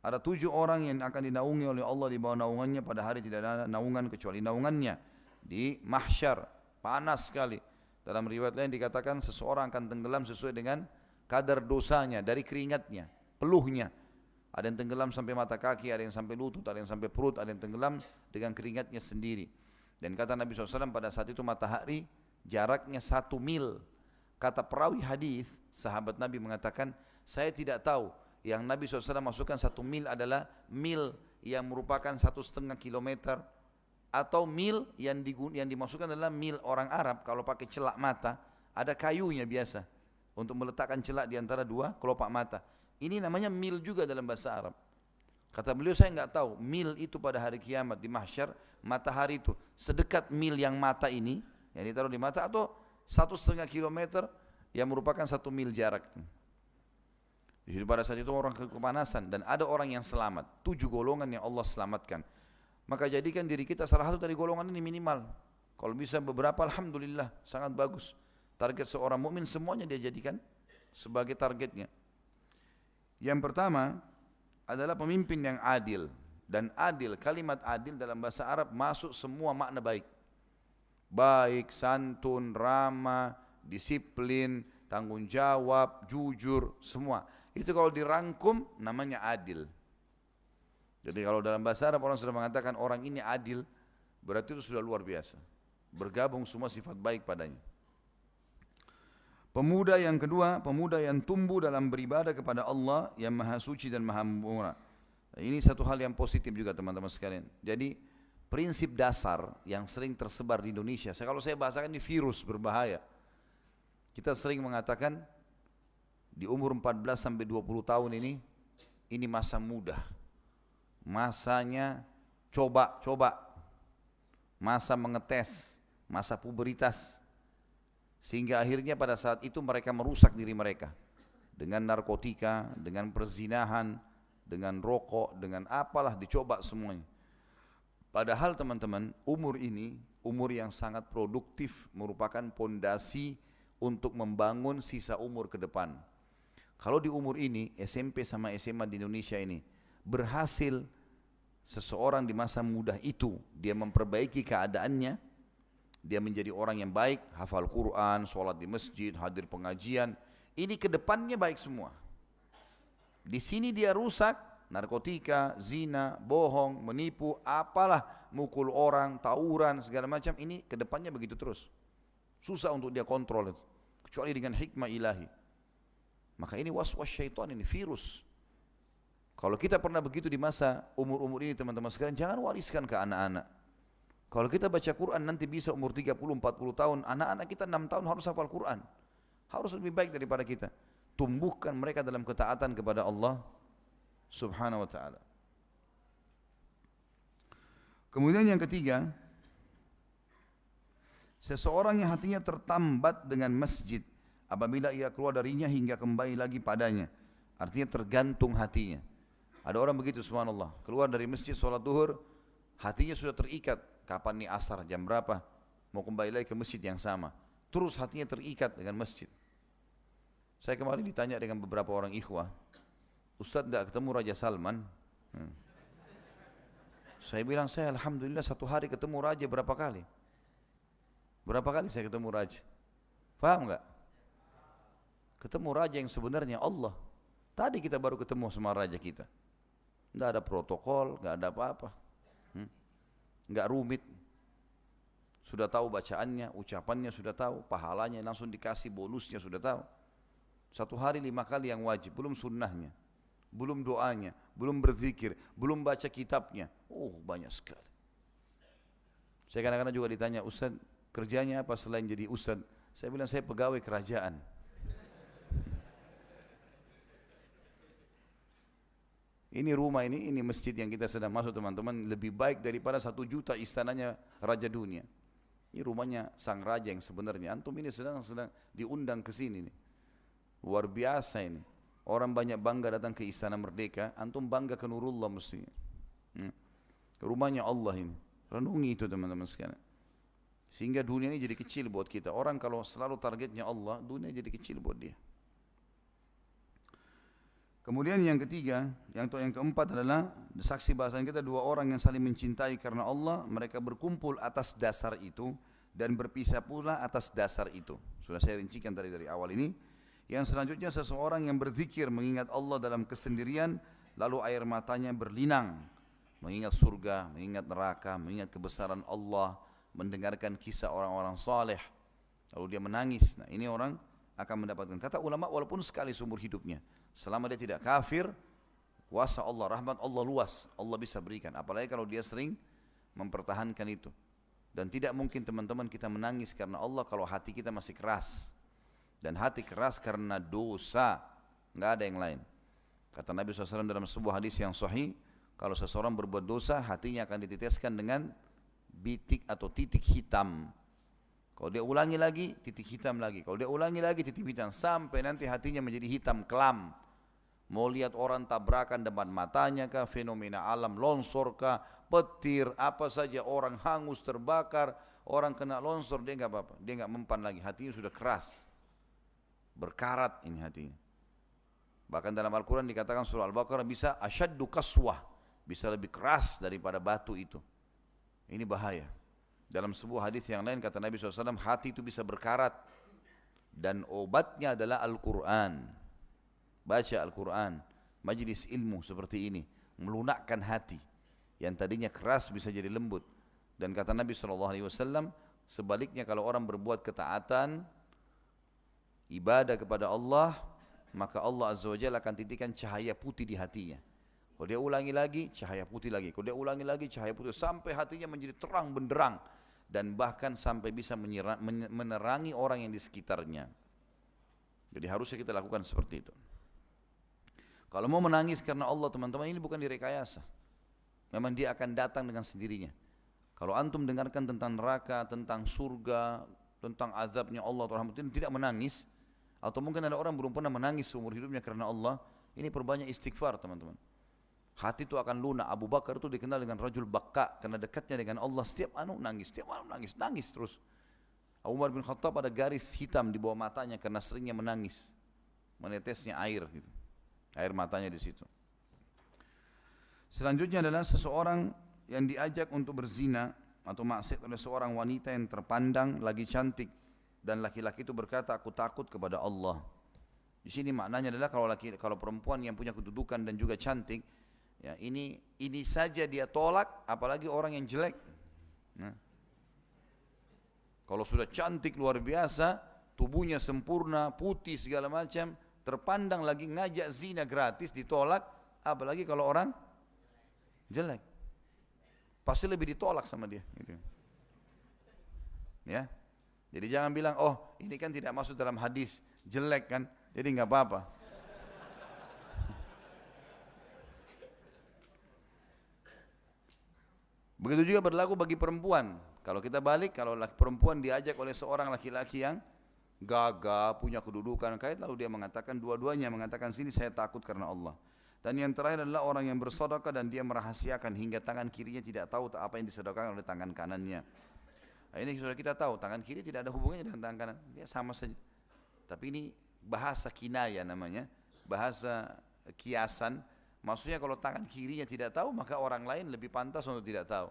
Ada 7 orang yang akan dinaungi oleh Allah di bawah naungannya pada hari tidak ada naungan kecuali naungannya. Di mahsyar, panas sekali. Dalam riwayat lain dikatakan seseorang akan tenggelam sesuai dengan kadar dosanya dari keringatnya, peluhnya. Ada yang tenggelam sampai mata kaki, ada yang sampai lutut, ada yang sampai perut, ada yang tenggelam dengan keringatnya sendiri. Dan kata Nabi SAW pada saat itu matahari jaraknya 1 mil. Kata perawi hadis, sahabat Nabi mengatakan, saya tidak tahu yang Nabi SAW masukkan 1 mil adalah mil yang merupakan 1,5 kilometer atau mil yang dimasukkan adalah mil orang Arab kalau pakai celak mata, ada kayunya biasa untuk meletakkan celak di antara dua kelopak mata. Ini namanya mil juga dalam bahasa Arab. Kata beliau, saya enggak tahu mil itu pada hari kiamat di mahsyar, matahari itu sedekat mil yang mata ini, yang ditaruh di mata, atau 1,5 kilometer yang merupakan 1 mil jarak. Jadi pada saat itu orang kepanasan dan ada orang yang selamat. 7 golongan yang Allah selamatkan. Maka jadikan diri kita salah satu dari golongan ini minimal. Kalau bisa beberapa, alhamdulillah, sangat bagus. Target seorang mukmin semuanya dia jadikan sebagai targetnya. Yang pertama adalah pemimpin yang adil. Dan adil, kalimat adil dalam bahasa Arab masuk semua makna baik. Baik, santun, ramah, disiplin, tanggung jawab, jujur, semua. Itu kalau dirangkum namanya adil. Jadi kalau dalam bahasa Arab orang sudah mengatakan orang ini adil, berarti itu sudah luar biasa. Bergabung semua sifat baik padanya. Pemuda yang kedua, pemuda yang tumbuh dalam beribadah kepada Allah yang maha suci dan maha murah. Ini satu hal yang positif juga teman-teman sekalian. Jadi prinsip dasar yang sering tersebar di Indonesia, kalau saya bahasakan ini virus berbahaya. Kita sering mengatakan di umur 14 sampai 20 tahun ini masa muda. Masanya coba-coba. Masa mengetes, masa puberitas. Sehingga akhirnya pada saat itu mereka merusak diri mereka. Dengan narkotika, dengan perzinahan, dengan rokok, dengan apalah dicoba semuanya. Padahal teman-teman, umur ini, umur yang sangat produktif, merupakan pondasi untuk membangun sisa umur ke depan. Kalau di umur ini, SMP sama SMA di Indonesia ini, berhasil seseorang di masa muda itu, dia memperbaiki keadaannya, dia menjadi orang yang baik, hafal Quran, sholat di masjid, hadir pengajian, ini ke depannya baik semua. Di sini dia rusak, narkotika, zina, bohong, menipu, apalah, mukul orang, tawuran, segala macam, ini ke depannya begitu terus. Susah untuk dia kontrol itu, kecuali dengan hikmah ilahi. Maka ini waswas syaitan, ini virus. Kalau kita pernah begitu di masa umur-umur ini teman-teman sekalian, jangan wariskan ke anak-anak. Kalau kita baca Quran nanti bisa umur 30-40 tahun, anak-anak kita 6 tahun harus hafal Quran. Harus lebih baik daripada kita. Tumbuhkan mereka dalam ketaatan kepada Allah subhanahu wa ta'ala. Kemudian yang ketiga, seseorang yang hatinya tertambat dengan masjid apabila ia keluar darinya hingga kembali lagi padanya. Artinya tergantung hatinya. Ada orang begitu subhanallah, keluar dari masjid sholat duhur, hatinya sudah terikat. Kapan nih asar, jam berapa, mau kembali lagi ke masjid yang sama. Terus hatinya terikat dengan masjid. Saya kemarin ditanya dengan beberapa orang ikhwah, Ustadz tidak ketemu Raja Salman? Saya bilang, saya alhamdulillah satu hari ketemu Raja berapa kali? Berapa kali saya ketemu Raja? Paham enggak? Ketemu Raja yang sebenarnya Allah. Tadi kita baru ketemu sama Raja kita. Tidak ada protokol, tidak ada apa-apa. Enggak rumit. Sudah tahu bacaannya, ucapannya sudah tahu, pahalanya langsung dikasih, bonusnya sudah tahu. Satu hari 5 kali yang wajib, belum sunnahnya, belum doanya, belum berzikir, belum baca kitabnya. Oh banyak sekali. Saya kadang-kadang juga ditanya, Ustaz kerjanya apa selain jadi Ustaz? Saya bilang saya pegawai kerajaan. Ini rumah ini masjid yang kita sedang masuk teman-teman, lebih baik daripada 1 juta istananya Raja Dunia. Ini rumahnya sang raja yang sebenarnya. Antum ini sedang diundang ke sini nih. Luar biasa ini. Orang banyak bangga datang ke Istana Merdeka, antum bangga ke Nurullah mestinya. Ke rumahnya Allah ini. Renungi itu teman-teman sekalian. Sehingga dunia ini jadi kecil buat kita. Orang kalau selalu targetnya Allah, dunia jadi kecil buat dia. Kemudian yang ketiga, yang keempat adalah saksi bahasan kita dua orang yang saling mencintai karena Allah, mereka berkumpul atas dasar itu dan berpisah pula atas dasar itu. Sudah saya rincikan tadi dari awal ini. Yang selanjutnya seseorang yang berzikir mengingat Allah dalam kesendirian, lalu air matanya berlinang, mengingat surga, mengingat neraka, mengingat kebesaran Allah, mendengarkan kisah orang-orang saleh, lalu dia menangis. Nah, ini orang akan mendapatkan, kata ulama, walaupun sekali seumur hidupnya, selama dia tidak kafir, kuasa Allah, rahmat Allah luas, Allah bisa berikan. Apalagi kalau dia sering mempertahankan itu. Dan tidak mungkin teman-teman kita menangis karena Allah kalau hati kita masih keras. Dan hati keras karena dosa, nggak ada yang lain. Kata Nabi SAW dalam sebuah hadis yang sahih, kalau seseorang berbuat dosa, hatinya akan diteteskan dengan bitik atau titik hitam. Kalau dia ulangi lagi, titik hitam lagi. Kalau dia ulangi lagi, titik hitam. Sampai nanti hatinya menjadi hitam kelam. Mau lihat orang tabrakan depan matanya kah, fenomena alam, longsor kah, petir, apa saja, orang hangus, terbakar, orang kena longsor, dia nggak apa-apa. Dia nggak mempan lagi, hatinya sudah keras. Berkarat ini hatinya. Bahkan dalam Al-Quran dikatakan surah Al-Baqarah bisa asyaddu kaswah, bisa lebih keras daripada batu itu. Ini bahaya. Dalam sebuah hadis yang lain kata Nabi SAW, hati itu bisa berkarat dan obatnya adalah Al-Quran. Baca Al-Quran, majlis ilmu seperti ini, melunakkan hati yang tadinya keras bisa jadi lembut. Dan kata Nabi SAW, sebaliknya kalau orang berbuat ketaatan, ibadah kepada Allah, maka Allah Azza wa Jalla akan titikkan cahaya putih di hatinya. Kalau dia ulangi lagi, cahaya putih lagi. Kalau dia ulangi lagi, cahaya putih. Sampai hatinya menjadi terang benderang. Dan bahkan sampai bisa menerangi orang yang di sekitarnya. Jadi harusnya kita lakukan seperti itu. Kalau mau menangis karena Allah, teman-teman, ini bukan direkayasa. Memang dia akan datang dengan sendirinya. Kalau antum dengarkan tentang neraka, tentang surga, tentang azabnya Allah atau rahmatnya, tidak menangis. Atau mungkin ada orang belum pernah menangis seumur hidupnya karena Allah. Ini perbanyak istighfar, teman-teman. Hati itu akan lunak. Abu Bakar itu dikenal dengan rajul bakka karena dekatnya dengan Allah. Setiap nangis, setiap nangis terus. Umar bin Khattab ada garis hitam di bawah matanya karena seringnya menangis, menetesnya air gitu. Air matanya di situ. Selanjutnya adalah seseorang yang diajak untuk berzina atau maksiat oleh seorang wanita yang terpandang lagi cantik. Dan laki-laki itu berkata, aku takut kepada Allah. Di sini maknanya adalah kalau perempuan yang punya kedudukan dan juga cantik, ya ini saja dia tolak, apalagi orang yang jelek. Nah, kalau sudah cantik luar biasa, tubuhnya sempurna, putih segala macam, terpandang lagi ngajak zina gratis ditolak, apalagi kalau orang jelek, pasti lebih ditolak sama dia. Gitu. Ya. Jadi jangan bilang, oh ini kan tidak masuk dalam hadis, jelek kan, jadi nggak apa-apa. Begitu juga berlaku bagi perempuan. Kalau kita balik, kalau perempuan diajak oleh seorang laki-laki yang gagah, punya kedudukan, kait, lalu dia mengatakan, dua-duanya mengatakan sini saya takut karena Allah. Dan yang terakhir adalah orang yang bersedekah dan dia merahasiakan hingga tangan kirinya tidak tahu apa yang disedekahkan oleh tangan kanannya. Nah, ini sudah kita tahu, tangan kiri tidak ada hubungannya dengan tangan kanan, dia sama saja. Tapi ini bahasa kinaya namanya, bahasa kiasan. Maksudnya kalau tangan kirinya tidak tahu, maka orang lain lebih pantas untuk tidak tahu.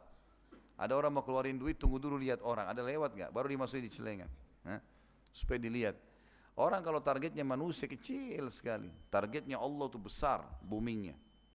Ada orang mau keluarin duit, tunggu dulu lihat orang, ada lewat nggak, baru dimasukin di celengan, supaya dilihat. Orang kalau targetnya manusia kecil sekali, targetnya Allah itu besar, boomingnya.